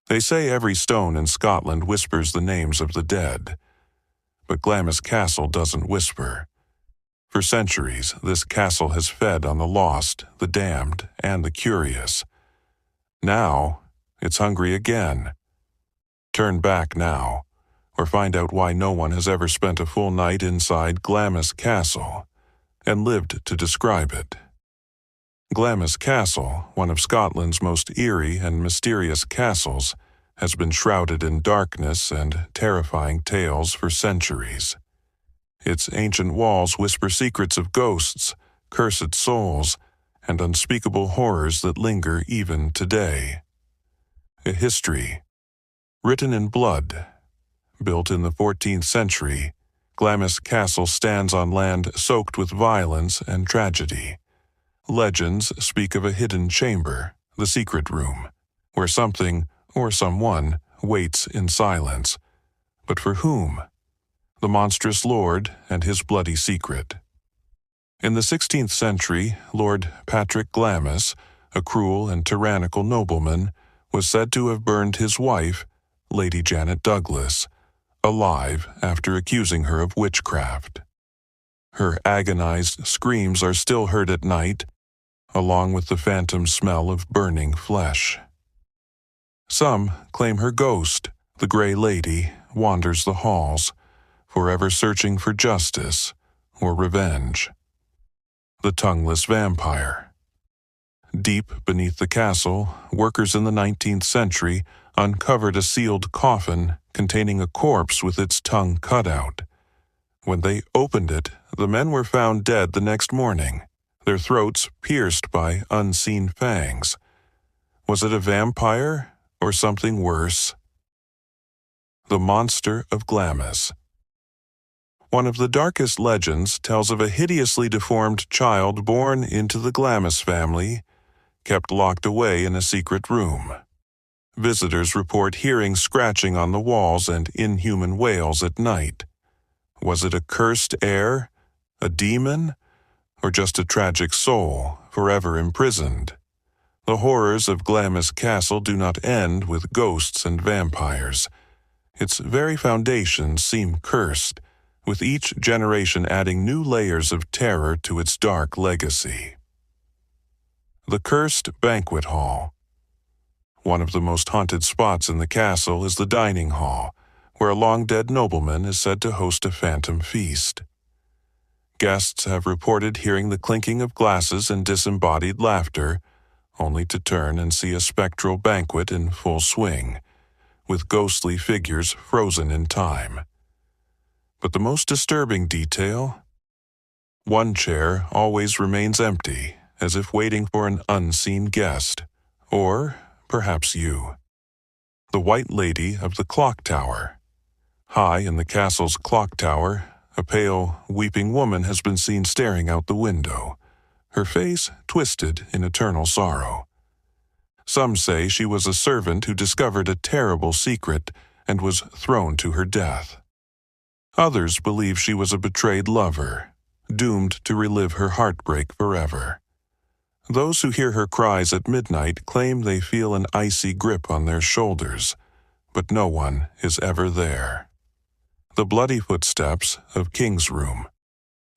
They say every stone in Scotland whispers the names of the dead, but Glamis Castle doesn't whisper. For centuries, this castle has fed on the lost, the damned, and the curious. Now, it's hungry again. Turn back now, or find out why no one has ever spent a full night inside Glamis Castle and lived to describe it. Glamis Castle, one of Scotland's most eerie and mysterious castles, has been shrouded in darkness and terrifying tales for centuries. Its ancient walls whisper secrets of ghosts, cursed souls, and unspeakable horrors that linger even today. A history, written in blood. Built in the 14th century, Glamis Castle stands on land soaked with violence and tragedy. Legends speak of a hidden chamber, the secret room, where something or someone waits in silence. But for whom? The monstrous lord and his bloody secret. In the 16th century, Lord Patrick Glamis, a cruel and tyrannical nobleman, was said to have burned his wife, Lady Janet Douglas, alive after accusing her of witchcraft. Her agonized screams are still heard at night, along with the phantom smell of burning flesh. Some claim her ghost, the Grey Lady, wanders the halls, forever searching for justice or revenge. The tongueless vampire. Deep beneath the castle, workers in the 19th century uncovered a sealed coffin containing a corpse with its tongue cut out. When they opened it, the men were found dead the next morning, their throats pierced by unseen fangs. Was it a vampire or something worse? The Monster of Glamis. One of the darkest legends tells of a hideously deformed child born into the Glamis family, kept locked away in a secret room. Visitors report hearing scratching on the walls and inhuman wails at night. Was it a cursed heir, a demon, or just a tragic soul forever imprisoned? The horrors of Glamis Castle do not end with ghosts and vampires. Its very foundations seem cursed, with each generation adding new layers of terror to its dark legacy. The Cursed Banquet Hall. One of the most haunted spots in the castle is the dining hall, where a long-dead nobleman is said to host a phantom feast. Guests have reported hearing the clinking of glasses and disembodied laughter, only to turn and see a spectral banquet in full swing, with ghostly figures frozen in time. But the most disturbing detail? One chair always remains empty, as if waiting for an unseen guest, or perhaps you. The White Lady of the Clock Tower. High in the castle's clock tower, a pale, weeping woman has been seen staring out the window, her face twisted in eternal sorrow. Some say she was a servant who discovered a terrible secret and was thrown to her death. Others believe she was a betrayed lover, doomed to relive her heartbreak forever. Those who hear her cries at midnight claim they feel an icy grip on their shoulders, but no one is ever there. The bloody footsteps of King's Room.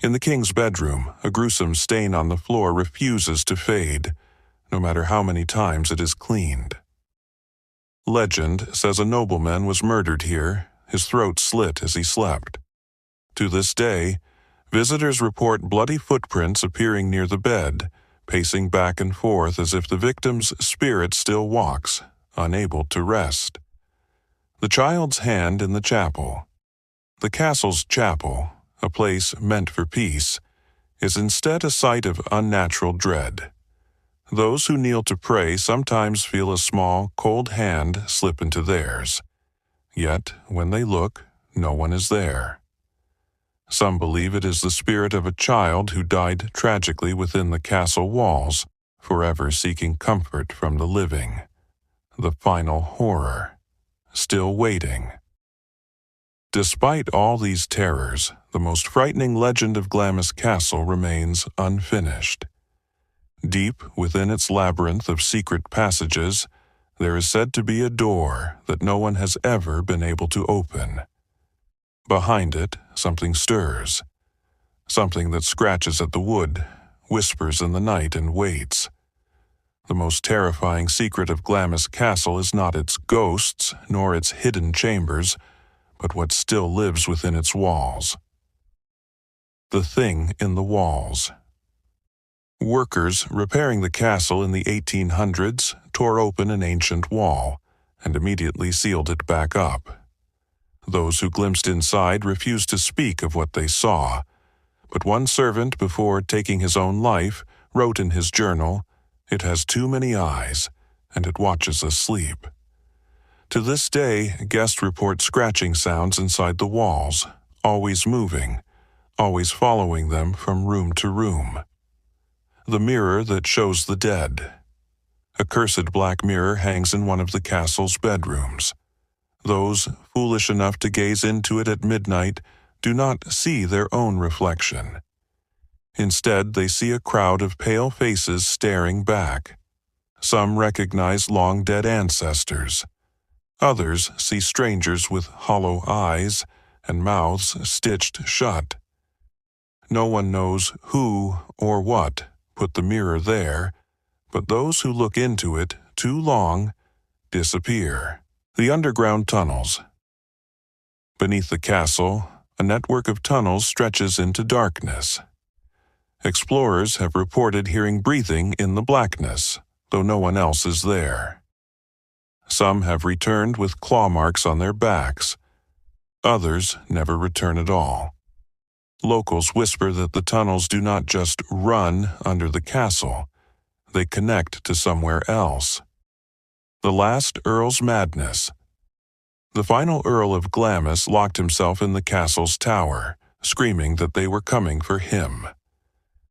In the king's bedroom, a gruesome stain on the floor refuses to fade, no matter how many times it is cleaned. Legend says a nobleman was murdered here, his throat slit as he slept. To this day, visitors report bloody footprints appearing near the bed, pacing back and forth as if the victim's spirit still walks, unable to rest. The child's hand in the chapel. The castle's chapel, a place meant for peace, is instead a site of unnatural dread. Those who kneel to pray sometimes feel a small, cold hand slip into theirs. Yet, when they look, no one is there. Some believe it is the spirit of a child who died tragically within the castle walls, forever seeking comfort from the living. The final horror. Still waiting. Despite all these terrors, the most frightening legend of Glamis Castle remains unfinished. Deep within its labyrinth of secret passages, there is said to be a door that no one has ever been able to open. Behind it, something stirs. Something that scratches at the wood, whispers in the night, and waits. The most terrifying secret of Glamis Castle is not its ghosts, nor its hidden chambers, but what still lives within its walls. The thing in the walls. Workers repairing the castle in the 1800s tore open an ancient wall and immediately sealed it back up. Those who glimpsed inside refused to speak of what they saw, but one servant, before taking his own life, wrote in his journal, "It has too many eyes, and it watches us sleep." To this day, guests report scratching sounds inside the walls, always moving, always following them from room to room. The mirror that shows the dead. A cursed black mirror hangs in one of the castle's bedrooms. Those foolish enough to gaze into it at midnight do not see their own reflection. Instead, they see a crowd of pale faces staring back. Some recognize long-dead ancestors. Others see strangers with hollow eyes and mouths stitched shut. No one knows who or what put the mirror there, but those who look into it too long disappear. The underground tunnels. Beneath the castle, a network of tunnels stretches into darkness. Explorers have reported hearing breathing in the blackness, though no one else is there. Some have returned with claw marks on their backs. Others never return at all. Locals whisper that the tunnels do not just run under the castle, they connect to somewhere else. The last Earl's madness. The final Earl of Glamis locked himself in the castle's tower, screaming that they were coming for him.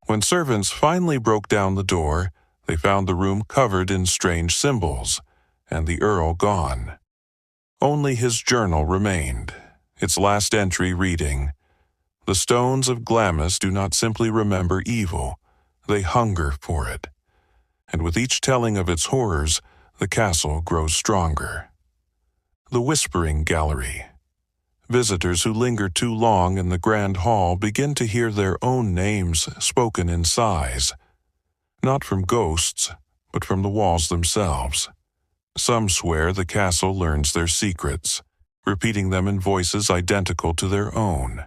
When servants finally broke down the door, they found the room covered in strange symbols, and the Earl gone. Only his journal remained, its last entry reading, "The stones of Glamis do not simply remember evil, they hunger for it." And with each telling of its horrors, the castle grows stronger. The Whispering Gallery. Visitors who linger too long in the grand hall begin to hear their own names spoken in sighs, not from ghosts, but from the walls themselves. Some swear the castle learns their secrets, repeating them in voices identical to their own.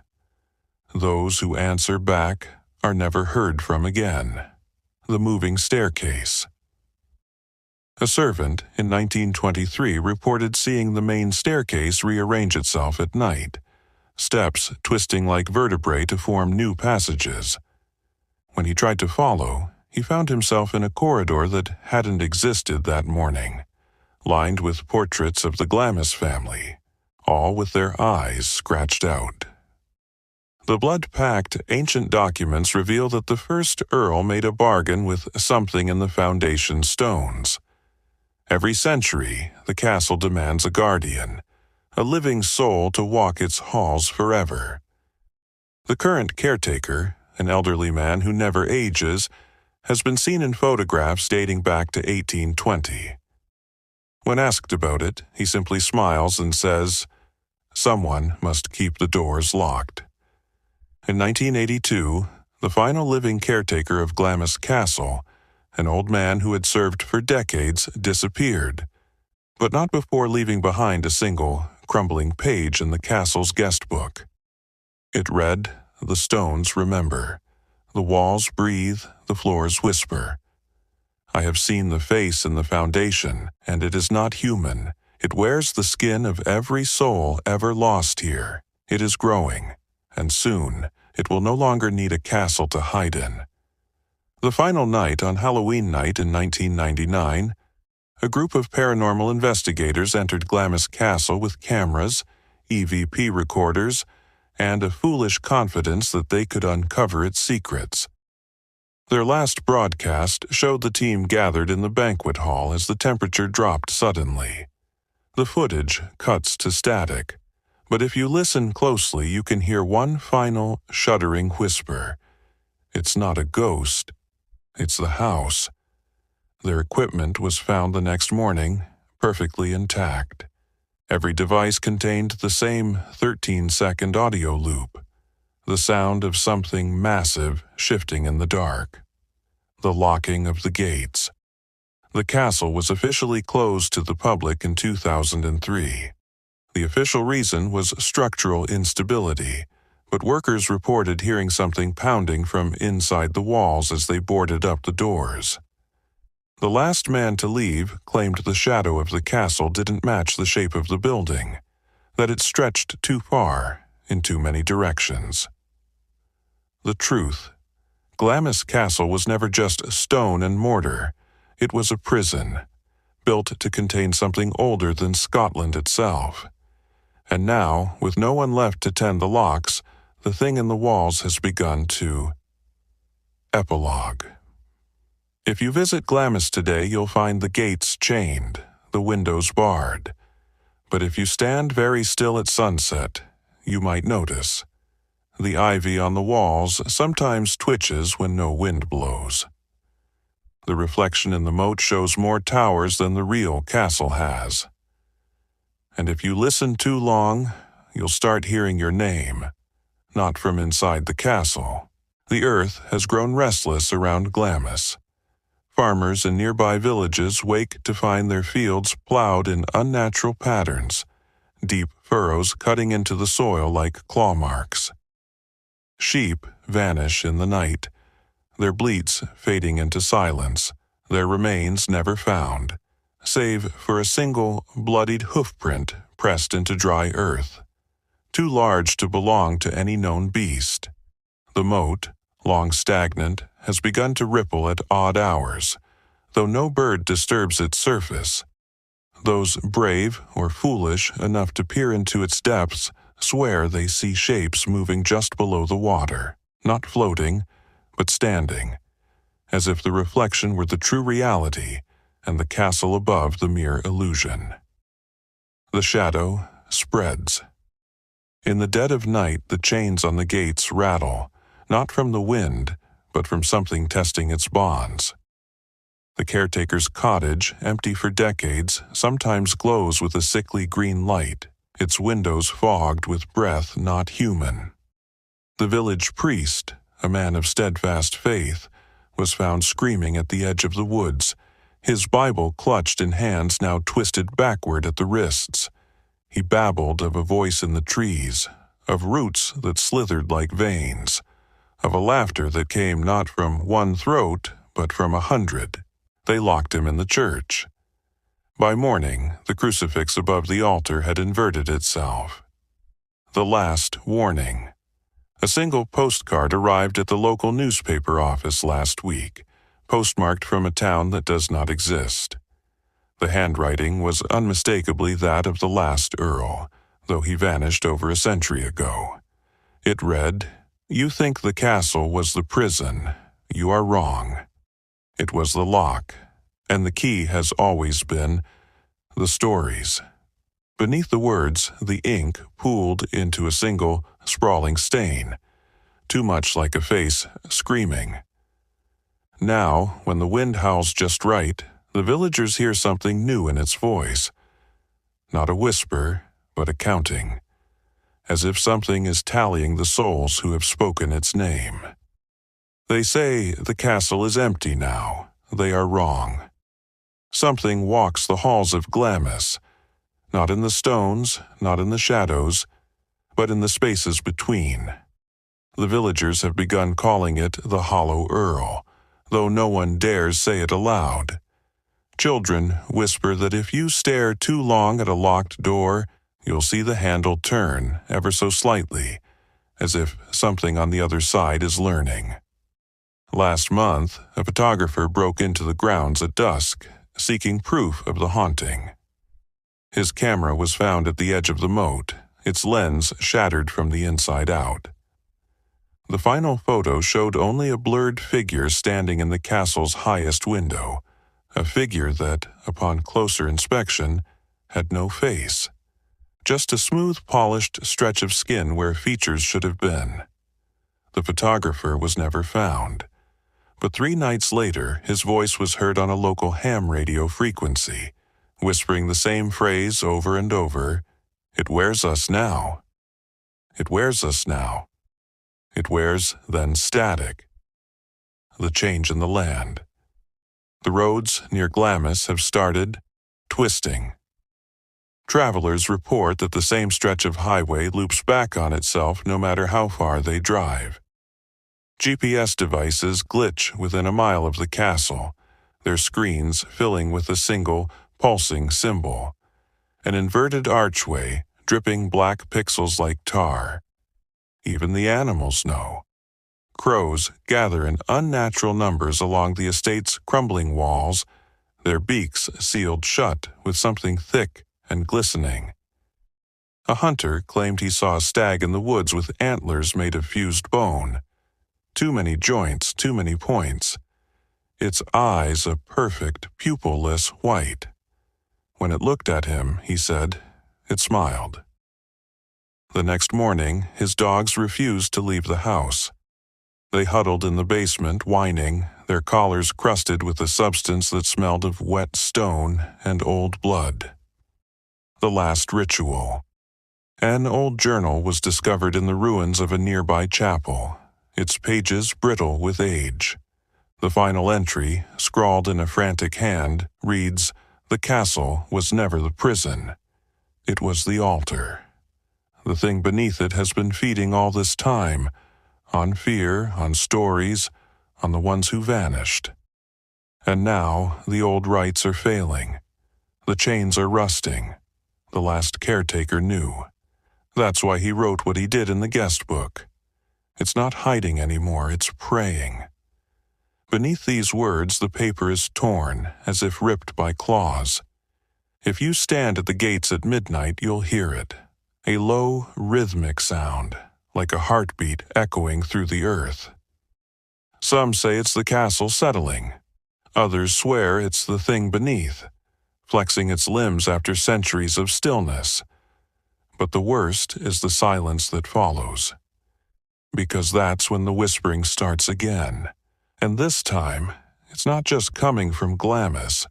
Those who answer back are never heard from again. The Moving Staircase. A servant in 1923 reported seeing the main staircase rearrange itself at night, steps twisting like vertebrae to form new passages. When he tried to follow, he found himself in a corridor that hadn't existed that morning, lined with portraits of the Glamis family, all with their eyes scratched out. The blood-packed ancient documents reveal that the first Earl made a bargain with something in the foundation stones. Every century, the castle demands a guardian, a living soul to walk its halls forever. The current caretaker, an elderly man who never ages, has been seen in photographs dating back to 1820. When asked about it, he simply smiles and says, "Someone must keep the doors locked." In 1982, the final living caretaker of Glamis Castle, an old man who had served for decades, disappeared, but not before leaving behind a single, crumbling page in the castle's guest book. It read, "The stones remember. The walls breathe, the floors whisper. I have seen the face in the foundation, and it is not human. It wears the skin of every soul ever lost here. It is growing, and soon it will no longer need a castle to hide in." The final night on Halloween night in 1999, a group of paranormal investigators entered Glamis Castle with cameras, EVP recorders, and a foolish confidence that they could uncover its secrets. Their last broadcast showed the team gathered in the banquet hall as the temperature dropped suddenly. The footage cuts to static, but if you listen closely, you can hear one final, shuddering whisper. It's not a ghost. It's the house. Their equipment was found the next morning, perfectly intact. Every device contained the same 13-second audio loop, the sound of something massive shifting in the dark. The locking of the gates. The castle was officially closed to the public in 2003. The official reason was structural instability, but workers reported hearing something pounding from inside the walls as they boarded up the doors. The last man to leave claimed the shadow of the castle didn't match the shape of the building, that it stretched too far in too many directions. The truth. Glamis Castle was never just stone and mortar. It was a prison, built to contain something older than Scotland itself. And now, with no one left to tend the locks, the thing in the walls has begun to... Epilogue. If you visit Glamis today, you'll find the gates chained, the windows barred. But if you stand very still at sunset, you might notice. The ivy on the walls sometimes twitches when no wind blows. The reflection in the moat shows more towers than the real castle has. And if you listen too long, you'll start hearing your name, not from inside the castle. The earth has grown restless around Glamis. Farmers in nearby villages wake to find their fields plowed in unnatural patterns, deep furrows cutting into the soil like claw marks. Sheep vanish in the night, their bleats fading into silence, their remains never found, save for a single bloodied hoofprint pressed into dry earth, too large to belong to any known beast. The moat, long stagnant, has begun to ripple at odd hours, though no bird disturbs its surface. Those brave or foolish enough to peer into its depths swear they see shapes moving just below the water, not floating, but standing, as if the reflection were the true reality and the castle above the mere illusion. The shadow spreads. In the dead of night, the chains on the gates rattle, not from the wind, but from something testing its bonds. The caretaker's cottage, empty for decades, sometimes glows with a sickly green light, its windows fogged with breath not human. The village priest, a man of steadfast faith, was found screaming at the edge of the woods, his Bible clutched in hands now twisted backward at the wrists. He babbled of a voice in the trees, of roots that slithered like veins, of a laughter that came not from one throat, but from 100. They locked him in the church. By morning, the crucifix above the altar had inverted itself. The last warning. A single postcard arrived at the local newspaper office last week, postmarked from a town that does not exist. The handwriting was unmistakably that of the last Earl, though he vanished over a century ago. It read, "You think the castle was the prison. You are wrong. It was the lock, and the key has always been the stories." Beneath the words, the ink pooled into a single, sprawling stain, too much like a face screaming. Now, when the wind howls just right, the villagers hear something new in its voice. Not a whisper, but a counting, as if something is tallying the souls who have spoken its name. They say the castle is empty now. They are wrong. Something walks the halls of Glamis, not in the stones, not in the shadows, but in the spaces between. The villagers have begun calling it the Hollow Earl, though no one dares say it aloud. Children whisper that if you stare too long at a locked door, you'll see the handle turn ever so slightly, as if something on the other side is learning. Last month, a photographer broke into the grounds at dusk, seeking proof of the haunting. His camera was found at the edge of the moat, its lens shattered from the inside out. The final photo showed only a blurred figure standing in the castle's highest window, a figure that, upon closer inspection, had no face, just a smooth, polished stretch of skin where features should have been. The photographer was never found, but 3 nights later his voice was heard on a local ham radio frequency, whispering the same phrase over and over. It wears us now. It wears us now. It wears, then static. The change in the land. The roads near Glamis have started twisting. Travelers report that the same stretch of highway loops back on itself no matter how far they drive. GPS devices glitch within a mile of the castle, their screens filling with a single, pulsing symbol. An inverted archway, dripping black pixels like tar. Even the animals know. Crows gather in unnatural numbers along the estate's crumbling walls, their beaks sealed shut with something thick and glistening. A hunter claimed he saw a stag in the woods with antlers made of fused bone. Too many joints, too many points. Its eyes a perfect, pupilless white. When it looked at him, he said, it smiled. The next morning, his dogs refused to leave the house. They huddled in the basement, whining, their collars crusted with a substance that smelled of wet stone and old blood. The last ritual. An old journal was discovered in the ruins of a nearby chapel, its pages brittle with age. The final entry, scrawled in a frantic hand, reads, "The castle was never the prison. It was the altar. The thing beneath it has been feeding all this time, on fear, on stories, on the ones who vanished. And now the old rites are failing. The chains are rusting. The last caretaker knew. That's why he wrote what he did in the guest book. It's not hiding anymore, it's praying." Beneath these words, the paper is torn, as if ripped by claws. If you stand at the gates at midnight, you'll hear it. A low, rhythmic sound, like a heartbeat echoing through the earth. Some say it's the castle settling. Others swear it's the thing beneath, flexing its limbs after centuries of stillness. But the worst is the silence that follows. Because that's when the whispering starts again. And this time, it's not just coming from Glamis.